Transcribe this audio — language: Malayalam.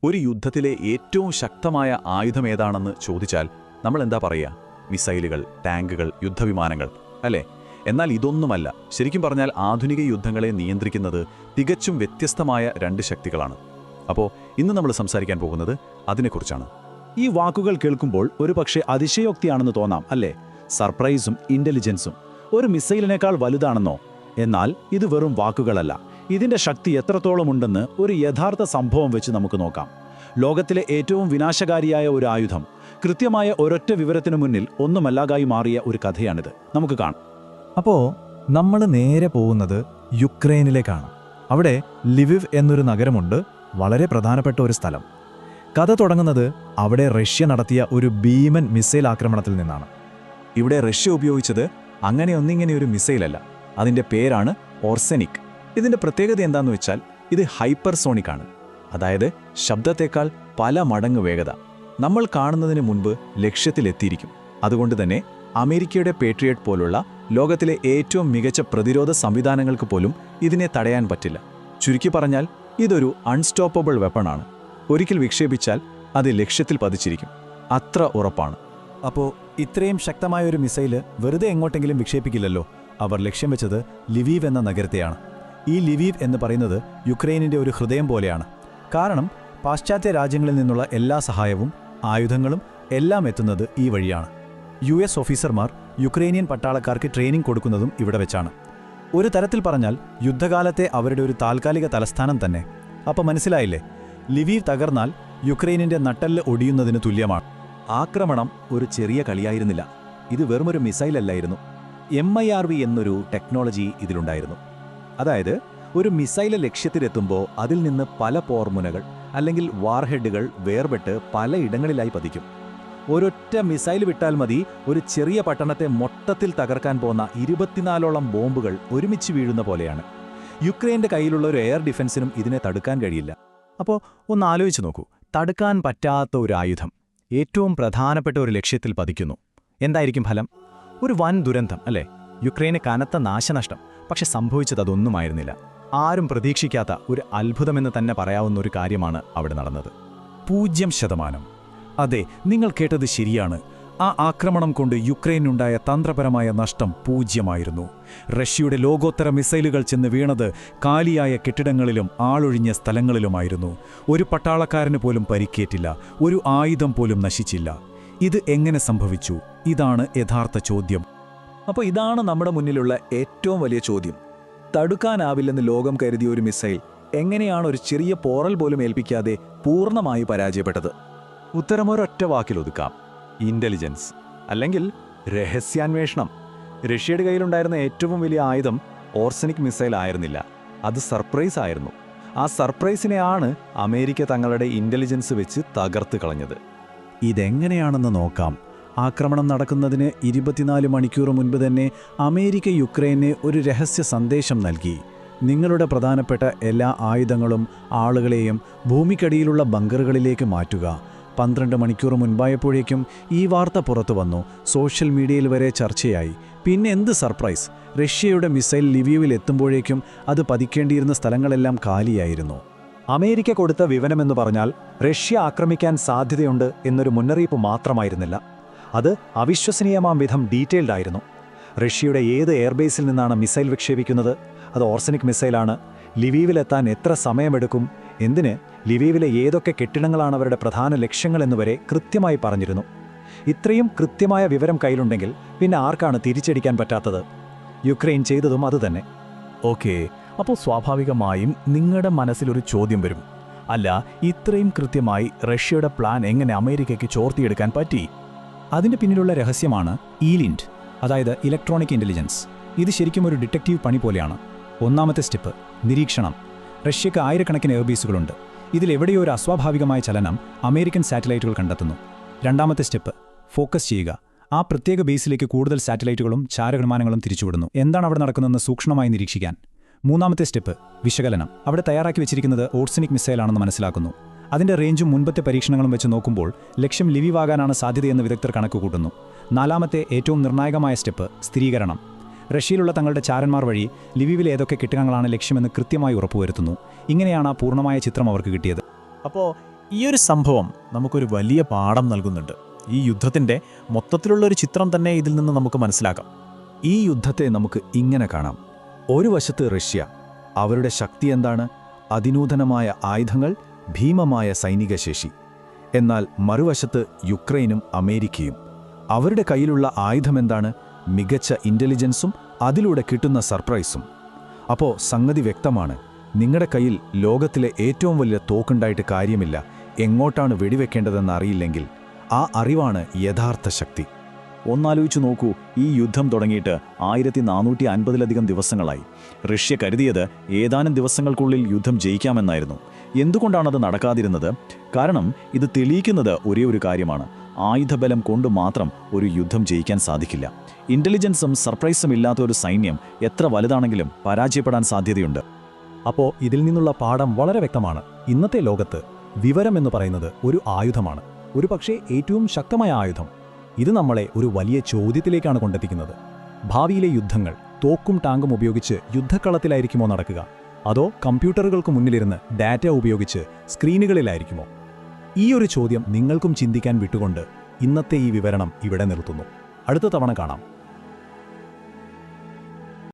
ഒരു യുദ്ധത്തിലെ ഏറ്റവും ശക്തമായ ആയുധം ഏതാണെന്ന് ചോദിച്ചാൽ നമ്മൾ എന്താ പറയുക? മിസൈലുകൾ, ടാങ്കുകൾ, യുദ്ധവിമാനങ്ങൾ, അല്ലേ? എന്നാൽ ഇതൊന്നുമല്ല. ശരിക്കും പറഞ്ഞാൽ ആധുനിക യുദ്ധങ്ങളെ നിയന്ത്രിക്കുന്നത് തികച്ചും വ്യത്യസ്തമായ രണ്ട് ശക്തികളാണ്. അപ്പോൾ ഇന്ന് നമ്മൾ സംസാരിക്കാൻ പോകുന്നത് അതിനെക്കുറിച്ചാണ്. ഈ വാക്കുകൾ കേൾക്കുമ്പോൾ ഒരുപക്ഷെ അതിശയോക്തിയാണെന്ന് തോന്നാം, അല്ലേ? സർപ്രൈസും ഇന്റലിജൻസും ഒരു മിസൈലിനേക്കാൾ വലുതാണെന്നോ? എന്നാൽ ഇത് വെറും വാക്കുകളല്ല. ഇതിന്റെ ശക്തി എത്രത്തോളമുണ്ടെന്ന് ഒരു യഥാർത്ഥ സംഭവം വെച്ച് നമുക്ക് നോക്കാം. ലോകത്തിലെ ഏറ്റവും വിനാശകാരിയായ ഒരു ആയുധം കൃത്യമായ ഒരൊറ്റ വിവരത്തിനു മുന്നിൽ ഒന്നുമല്ലാതായി മാറിയ ഒരു കഥയാണിത്. നമുക്ക് കാണാം. അപ്പോൾ നമ്മൾ നേരെ പോകുന്നത് യുക്രൈനിലേക്കാണ്. അവിടെ ലിവിവ് എന്നൊരു നഗരമുണ്ട്, വളരെ പ്രധാനപ്പെട്ട ഒരു സ്ഥലം. കഥ തുടങ്ങുന്നത് അവിടെ റഷ്യ നടത്തിയ ഒരു ഭീമൻ മിസൈൽ ആക്രമണത്തിൽ നിന്നാണ്. ഇവിടെ റഷ്യ ഉപയോഗിച്ചത് ഇങ്ങനെ ഒരു മിസൈലല്ല. അതിൻ്റെ പേരാണ് ഓർസെനിക്. ഇതിൻ്റെ പ്രത്യേകത എന്താണെന്ന് വെച്ചാൽ ഇത് ഹൈപ്പർസോണിക് ആണ്. അതായത് ശബ്ദത്തേക്കാൾ പല മടങ്ങ് വേഗത. നമ്മൾ കാണുന്നതിന് മുൻപ് ലക്ഷ്യത്തിലെത്തിയിരിക്കും. അതുകൊണ്ട് തന്നെ അമേരിക്കയുടെ പേട്രിയറ്റ് പോലുള്ള ലോകത്തിലെ ഏറ്റവും മികച്ച പ്രതിരോധ സംവിധാനങ്ങൾക്ക് പോലും ഇതിനെ തടയാൻ പറ്റില്ല. ചുരുക്കി പറഞ്ഞാൽ ഇതൊരു അൺസ്റ്റോപ്പബിൾ വെപ്പണാണ്. ഒരിക്കൽ വിക്ഷേപിച്ചാൽ അത് ലക്ഷ്യത്തിൽ പതിച്ചിരിക്കും. അത്ര ഉറപ്പാണ്. അപ്പോൾ ഇത്രയും ശക്തമായ ഒരു മിസൈല് വെറുതെ എങ്ങോട്ടെങ്കിലും വിക്ഷേപിക്കില്ലല്ലോ. അവർ ലക്ഷ്യം വെച്ചത് ലിവീവ് എന്ന നഗരത്തെയാണ്. ഈ ലിവീവ് എന്ന് പറയുന്നത് യുക്രൈനിൻ്റെ ഒരു ഹൃദയം പോലെയാണ്. കാരണം പാശ്ചാത്യ രാജ്യങ്ങളിൽ നിന്നുള്ള എല്ലാ സഹായവും ആയുധങ്ങളും എല്ലാം എത്തുന്നത് ഈ വഴിയാണ്. US ഓഫീസർമാർ യുക്രൈനിയൻ പട്ടാളക്കാർക്ക് ട്രെയിനിങ് കൊടുക്കുന്നതും ഇവിടെ വെച്ചാണ്. ഒരു തരത്തിൽ പറഞ്ഞാൽ യുദ്ധകാലത്തെ അവരുടെ ഒരു താൽക്കാലിക തലസ്ഥാനം തന്നെ. അപ്പോൾ മനസ്സിലായില്ലേ? ലിവീവ് തകർന്നാൽ യുക്രൈനിൻ്റെ നട്ടെല്ല് ഒടിയുന്നതിന് തുല്യമാണ്. ആക്രമണം ഒരു ചെറിയ കളിയായിരുന്നില്ല. ഇത് വെറുമൊരു മിസൈലല്ലായിരുന്നു. MIRV എന്നൊരു ടെക്നോളജി ഇതിലുണ്ടായിരുന്നു. അതായത് ഒരു മിസൈല് ലക്ഷ്യത്തിലെത്തുമ്പോൾ അതിൽ നിന്ന് പല പോർമുനകൾ അല്ലെങ്കിൽ വാർഹെഡുകൾ വേർപെട്ട് പലയിടങ്ങളിലായി പതിക്കും. ഒരൊറ്റ മിസൈൽ വിട്ടാൽ മതി ഒരു ചെറിയ പട്ടണത്തെ മൊത്തത്തിൽ തകർക്കാൻ പോകുന്ന 24ഓളം ബോംബുകൾ ഒരുമിച്ച് വീഴുന്ന പോലെയാണ്. യുക്രൈൻ്റെ കയ്യിലുള്ള ഒരു എയർ ഡിഫൻസിനും ഇതിനെ തടുക്കാൻ കഴിയില്ല. അപ്പോൾ ഒന്ന് ആലോചിച്ച് നോക്കൂ. തടുക്കാൻ പറ്റാത്ത ഒരു ആയുധം ഏറ്റവും പ്രധാനപ്പെട്ട ഒരു ലക്ഷ്യത്തിൽ പതിക്കുന്നു. എന്തായിരിക്കും ഫലം? ഒരു വൻ ദുരന്തം, അല്ലേ? യുക്രൈന് കനത്ത നാശനഷ്ടം. പക്ഷെ സംഭവിച്ചത് അതൊന്നുമായിരുന്നില്ല. ആരും പ്രതീക്ഷിക്കാത്ത ഒരു അത്ഭുതമെന്ന് തന്നെ പറയാവുന്ന ഒരു കാര്യമാണ് അവിടെ നടന്നത്. 0%. അതെ, നിങ്ങൾ കേട്ടത് ശരിയാണ്. ആ ആക്രമണം കൊണ്ട് യുക്രൈനുണ്ടായ തന്ത്രപരമായ നഷ്ടം 0 റഷ്യയുടെ ലോകോത്തര മിസൈലുകൾ ചെന്ന് വീണത് കാലിയായ കെട്ടിടങ്ങളിലും ആളൊഴിഞ്ഞ സ്ഥലങ്ങളിലുമായിരുന്നു. ഒരു പട്ടാളക്കാരന് പോലും പരിക്കേറ്റില്ല. ഒരു ആയുധം പോലും നശിച്ചില്ല. ഇത് എങ്ങനെ സംഭവിച്ചു? ഇതാണ് യഥാർത്ഥ ചോദ്യം. അപ്പോൾ ഇതാണ് നമ്മുടെ മുന്നിലുള്ള ഏറ്റവും വലിയ ചോദ്യം. തടുക്കാനാവില്ലെന്ന് ലോകം കരുതിയ ഒരു മിസൈൽ എങ്ങനെയാണ് ഒരു ചെറിയ പോറൽ പോലും ഏൽപ്പിക്കാതെ പൂർണ്ണമായി പരാജയപ്പെട്ടത്? ഉത്തരമൊരൊറ്റ വാക്കിലൊതുക്കാം: ഇന്റലിജൻസ്, അല്ലെങ്കിൽ രഹസ്യാന്വേഷണം. റഷ്യയുടെ കയ്യിലുണ്ടായിരുന്ന ഏറ്റവും വലിയ ആയുധം ഓർസനിക് മിസൈൽ ആയിരുന്നില്ല, അത് സർപ്രൈസ് ആയിരുന്നു. ആ സർപ്രൈസിനെയാണ് അമേരിക്ക തങ്ങളുടെ ഇന്റലിജൻസ് വെച്ച് തകർത്ത് കളഞ്ഞത്. ഇതെങ്ങനെയാണെന്ന് നോക്കാം. ആക്രമണം നടക്കുന്നതിന് 24 മണിക്കൂർ മുൻപ് തന്നെ അമേരിക്ക യുക്രൈന് ഒരു രഹസ്യ സന്ദേശം നൽകി. നിങ്ങളുടെ പ്രധാനപ്പെട്ട എല്ലാ ആയുധങ്ങളും ആളുകളെയും ഭൂമിക്കടിയിലുള്ള ബങ്കറുകളിലേക്ക് മാറ്റുക. 12 മണിക്കൂർ മുൻപായപ്പോഴേക്കും ഈ വാർത്ത പുറത്തു വന്നു. സോഷ്യൽ മീഡിയയിൽ വരെ ചർച്ചയായി. പിന്നെ എന്ത് സർപ്രൈസ്! റഷ്യയുടെ മിസൈൽ ലിവീവിൽ എത്തുമ്പോഴേക്കും അത് പതിക്കേണ്ടിയിരുന്ന സ്ഥലങ്ങളെല്ലാം കാലിയായിരുന്നു. അമേരിക്ക കൊടുത്ത വിവരമെന്ന് പറഞ്ഞാൽ റഷ്യ ആക്രമിക്കാൻ സാധ്യതയുണ്ട് എന്നൊരു മുന്നറിയിപ്പ് മാത്രമായിരുന്നില്ല. അത് അവിശ്വസനീയമാം വിധം ഡീറ്റെയിൽഡ് ആയിരുന്നു. റഷ്യയുടെ ഏത് എയർബേസിൽ നിന്നാണ് മിസൈൽ വിക്ഷേപിക്കുന്നത്? അത് ഓർസനിക് മിസൈലാണ്. ലിവീവിലെത്താൻ എത്ര സമയമെടുക്കും? എന്തിന്? ലിവീവിലെ ഏതൊക്കെ കെട്ടിടങ്ങളാണ് അവരുടെ പ്രധാന ലക്ഷ്യങ്ങളെന്നുവരെ കൃത്യമായി പറഞ്ഞിരുന്നു. ഇത്രയും കൃത്യമായ വിവരം കയ്യിലുണ്ടെങ്കിൽ പിന്നെ ആർക്കാണ് തിരിച്ചടിക്കാൻ പറ്റാത്തത്? യുക്രൈൻ ചെയ്തതും അതുതന്നെ. ഓക്കേ, അപ്പോൾ സ്വാഭാവികമായും നിങ്ങളുടെ മനസ്സിലൊരു ചോദ്യം വരും. അല്ല, ഇത്രയും കൃത്യമായി റഷ്യയുടെ പ്ലാൻ എങ്ങനെ അമേരിക്കയ്ക്ക് ചോർത്തിയെടുക്കാൻ പറ്റി? അതിൻ്റെ പിന്നിലുള്ള രഹസ്യമാണ് ഈലിൻഡ്, അതായത് ഇലക്ട്രോണിക് ഇൻ്റലിജൻസ്. ഇത് ശരിക്കും ഒരു ഡിറ്റക്റ്റീവ് പണി പോലെയാണ്. ഒന്നാമത്തെ സ്റ്റെപ്പ് നിരീക്ഷണം. റഷ്യക്ക് ആയിരക്കണക്കിന് എയർബേസുകളുണ്ട്. ഇതിലെവിടെയോ ഒരു അസ്വാഭാവികമായ ചലനം അമേരിക്കൻ സാറ്റലൈറ്റുകൾ കണ്ടെത്തുന്നു. രണ്ടാമത്തെ സ്റ്റെപ്പ് ഫോക്കസ് ചെയ്യുക. ആ പ്രത്യേക ബേസിലേക്ക് കൂടുതൽ സാറ്റലൈറ്റുകളും ചാരവിമാനങ്ങളും തിരിച്ചുവിടുന്നു. എന്താണ് അവിടെ നടക്കുന്നതെന്ന് സൂക്ഷ്മമായി നിരീക്ഷിക്കാൻ. മൂന്നാമത്തെ സ്റ്റെപ്പ് വിശകലനം. അവിടെ തയ്യാറാക്കി വെച്ചിരിക്കുന്നത് ഓർസനിക് മിസൈലാണെന്ന് മനസ്സിലാക്കുന്നു. അതിൻ്റെ റേഞ്ചും മുൻപത്തെ പരീക്ഷണങ്ങളും വെച്ച് നോക്കുമ്പോൾ ലക്ഷ്യം ലിവീവാകാനാണ് സാധ്യതയെന്ന് വിദഗ്ധർ കണക്കുകൂട്ടുന്നു. നാലാമത്തെ ഏറ്റവും നിർണായകമായ സ്റ്റെപ്പ് സ്ഥിരീകരണം. റഷ്യയിലുള്ള തങ്ങളുടെ ചാരന്മാർ വഴി ലിവീവിലെ ഏതൊക്കെ കെട്ടിടങ്ങളാണ് ലക്ഷ്യമെന്ന് കൃത്യമായി ഉറപ്പുവരുത്തുന്നു. ഇങ്ങനെയാണ് ആ പൂർണ്ണമായ ചിത്രം അവർക്ക് കിട്ടിയത്. അപ്പോൾ ഈ ഒരു സംഭവം നമുക്കൊരു വലിയ പാഠം നൽകുന്നുണ്ട്. ഈ യുദ്ധത്തിൻ്റെ മൊത്തത്തിലുള്ളൊരു ചിത്രം തന്നെ ഇതിൽ നിന്ന് നമുക്ക് മനസ്സിലാക്കാം. ഈ യുദ്ധത്തെ നമുക്ക് ഇങ്ങനെ കാണാം. ഒരു വശത്ത് റഷ്യ, അവരുടെ ശക്തി എന്താണ്? അതിനൂതനമായ ആയുധങ്ങൾ, ഭീമമായ സൈനിക ശേഷി. എന്നാൽ മറുവശത്ത് യുക്രൈനും അമേരിക്കയും. അവരുടെ കയ്യിലുള്ള ആയുധമെന്താണ്? മികച്ച ഇൻ്റലിജൻസും അതിലൂടെ കിട്ടുന്ന സർപ്രൈസും. അപ്പോൾ സംഗതി വ്യക്തമാണ്. നിങ്ങളുടെ കയ്യിൽ ലോകത്തിലെ ഏറ്റവും വലിയ തോക്കുണ്ടായിട്ട് കാര്യമില്ല. എങ്ങോട്ടാണ് വെടിവെക്കേണ്ടതെന്ന് അറിയില്ലെങ്കിൽ ആ അറിവാണ് യഥാർത്ഥ ശക്തി. ഒന്നാലോചിച്ചു നോക്കൂ, ഈ യുദ്ധം തുടങ്ങിയിട്ട് 1450-ലധികം ദിവസങ്ങളായി. റഷ്യ കരുതിയത് ഏതാനും ദിവസങ്ങൾക്കുള്ളിൽ യുദ്ധം ജയിക്കാമെന്നായിരുന്നു. എന്തുകൊണ്ടാണത് നടക്കാതിരുന്നത്? കാരണം ഇത് തെളിയിക്കുന്നത് ഒരേ ഒരു കാര്യമാണ്: ആയുധബലം കൊണ്ട് മാത്രം ഒരു യുദ്ധം ജയിക്കാൻ സാധിക്കില്ല. ഇൻ്റലിജൻസും സർപ്രൈസും ഇല്ലാത്ത ഒരു സൈന്യം എത്ര വലുതാണെങ്കിലും പരാജയപ്പെടാൻ സാധ്യതയുണ്ട്. അപ്പോൾ ഇതിൽ നിന്നുള്ള പാഠം വളരെ വ്യക്തമാണ്. ഇന്നത്തെ ലോകത്ത് വിവരം എന്ന് പറയുന്നത് ഒരു ആയുധമാണ്, ഒരുപക്ഷേ ഏറ്റവും ശക്തമായ ആയുധം. ഇത് നമ്മളെ ഒരു വലിയ ചോദ്യത്തിലേക്കാണ് കൊണ്ടെത്തിക്കുന്നത്. ഭാവിയിലെ യുദ്ധങ്ങൾ തോക്കും ടാങ്കും ഉപയോഗിച്ച് യുദ്ധക്കളത്തിലായിരിക്കുമോ നടക്കുക, അതോ കമ്പ്യൂട്ടറുകൾക്ക് മുന്നിലിരുന്ന് ഡാറ്റ ഉപയോഗിച്ച് സ്ക്രീനുകളിലായിരിക്കുമോ? ഈ ഒരു ചോദ്യം നിങ്ങൾക്കും ചിന്തിക്കാൻ വിട്ടുകൊണ്ട് ഇന്നത്തെ ഈ വിവരണം ഇവിടെ നിർത്തുന്നു. അടുത്ത തവണ കാണാം.